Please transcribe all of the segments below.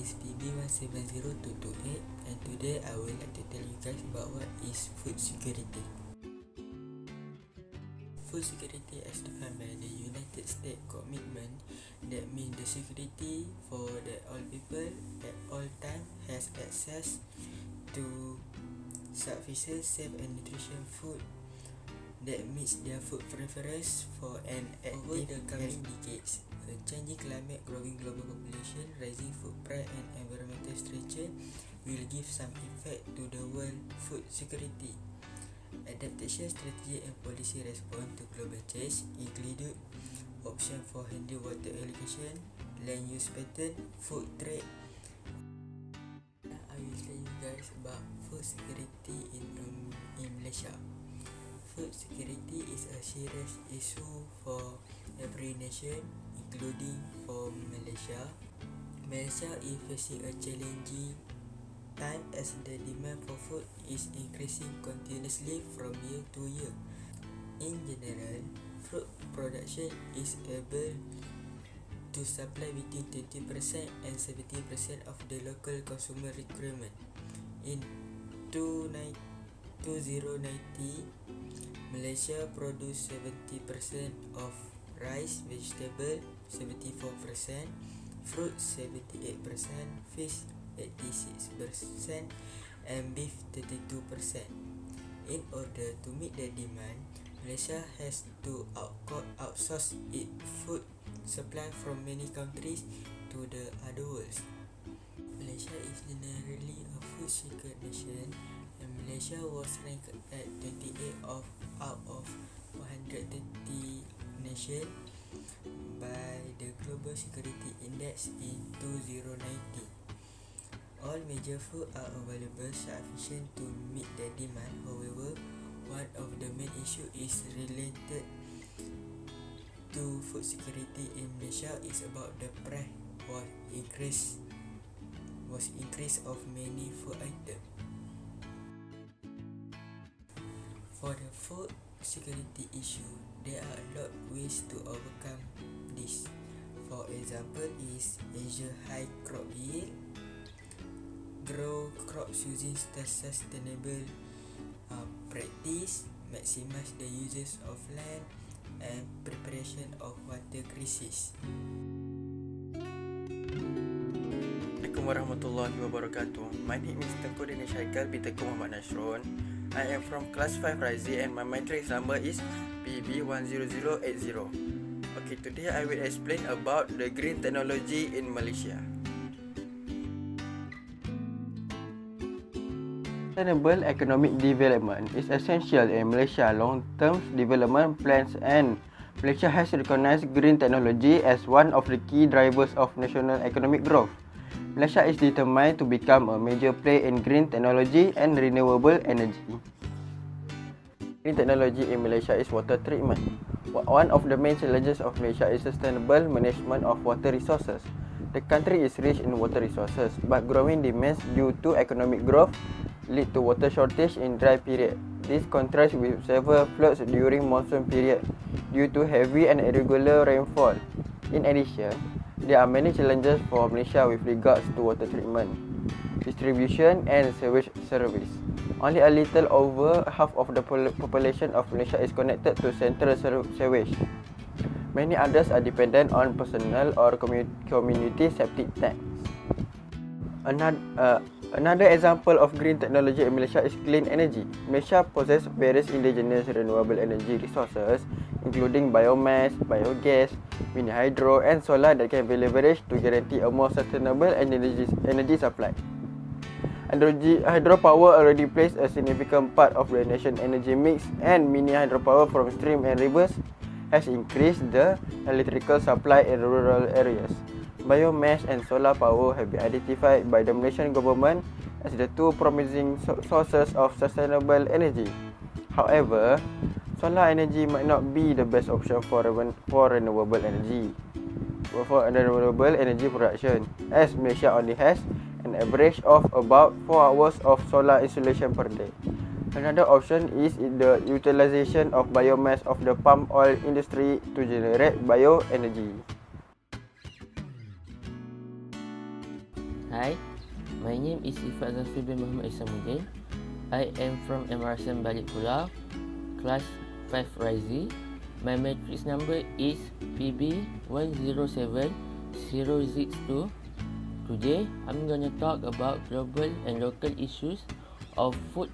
is PB170228, and today I would like to tell you guys about what is food security. Food security as defined by the United States commitment that means the security for that all people at all time has access to sufficient, safe and nutritious food that meets their food preference for an over the coming decades. A changing climate, growing global population, rising food price and environmental structure will give some effect to the world food security. Adaptation strategy and policy response to global change include option for handle water allocation, land use pattern, food trade. I will tell you guys about food security in Malaysia. Food security is a serious issue for every nation, including for Malaysia. Malaysia is facing a challenging time as the demand for food is increasing continuously from year to year. In general, food production is able to supply between 20% and 70% of the local consumer requirement. In 2090, Malaysia produced 70% of rice, vegetable 74%, fruit 78%, fish 86% and beef 32%. In order to meet the demand, Malaysia has to outsource its food supply from many countries to the other world. Malaysia is generally a food seeker nation, and Malaysia was ranked at 28 out of 130 nations by the Global Security Index in 2019. All major food are available sufficient to meet the demand. However, one of the main issues is related to food security in Malaysia is about the price was increase of many food items. For the food security issue, there are a lot of ways to overcome this. For example, is ensure high crop yield, grow crops using sustainable practice, maximize the uses of land, and preparation of water crisis. Assalamualaikum warahmatullahi wabarakatuh. My name is Tengku Danish Haikal bin Tengku Muhammad Nashron. I am from class 5 Razzi and my matrix number is PB10080. Okay, today I will explain about the green technology in Malaysia. Sustainable economic development is essential in Malaysia's long-term development plans, and Malaysia has recognized green technology as one of the key drivers of national economic growth. Malaysia is determined to become a major player in green technology and renewable energy. Green technology in Malaysia is water treatment. One of the main challenges of Malaysia is sustainable management of water resources. The country is rich in water resources, but growing demands due to economic growth lead to water shortage in dry period. This contrasts with severe floods during monsoon period due to heavy and irregular rainfall. In addition, there are many challenges for Malaysia with regards to water treatment, distribution and sewage service. Only a little over half of the population of Malaysia is connected to central sewage. Many others are dependent on personal or community septic tanks. Another example of green technology in Malaysia is clean energy. Malaysia possesses various indigenous renewable energy resources, including biomass, biogas, mini hydro, and solar that can be leveraged to guarantee a more sustainable energy supply. Hydropower already plays a significant part of the nation's energy mix, and mini hydropower from streams and rivers has increased the electrical supply in rural areas. Biomass and solar power have been identified by the Malaysian government as the two promising sources of sustainable energy. However, solar energy might not be the best option for renewable energy production, as Malaysia only has an average of about 4 hours of solar installation per day. Another option is the utilization of biomass of the palm oil industry to generate bioenergy. Hi, my name is Effat Zafry bin Muhammad Esamudin. I am from MRSM Balik Pulau, class 5 Razzi. My matrix number is PB107062. Today, I'm gonna talk about global and local issues of food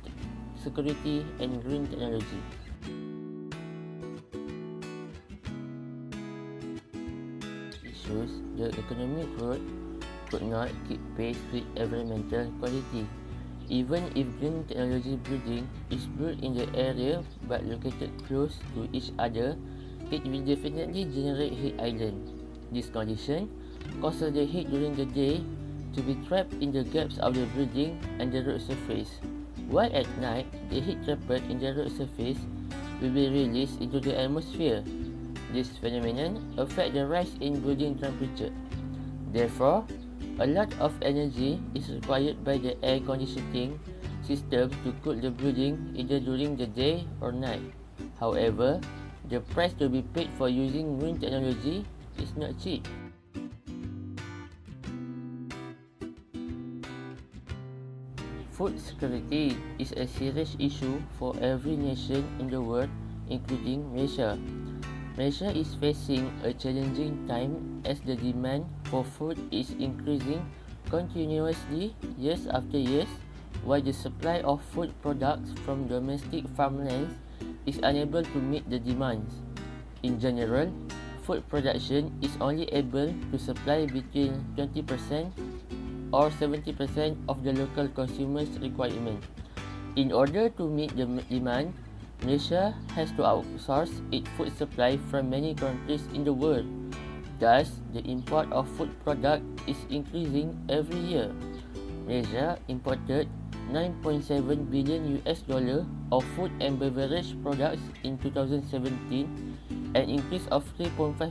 security and green technology. Issues: the economic growth could not keep pace with environmental quality. Even if green technology building is built in the area but located close to each other, it will definitely generate heat island. This condition causes the heat during the day to be trapped in the gaps of the building and the road surface, while at night the heat trapped in the road surface will be released into the atmosphere. This phenomenon affects the rise in building temperature. Therefore, a lot of energy is required by the air conditioning system to cool the building either during the day or night. However, the price to be paid for using green technology is not cheap. Food security is a serious issue for every nation in the world, including Malaysia. Malaysia is facing a challenging time as the demand for food is increasing continuously years after years, while the supply of food products from domestic farmlands is unable to meet the demands. In general, food production is only able to supply between 20% or 70% of the local consumers' requirement. In order to meet the demand, Malaysia has to outsource its food supply from many countries in the world. Thus, the import of food products is increasing every year. Malaysia imported $9.7 billion of food and beverage products in 2017, an increase of 3.5%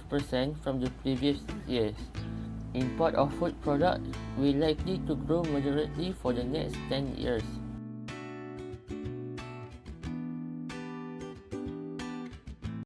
from the previous years. Import of food products will likely to grow moderately for the next 10 years.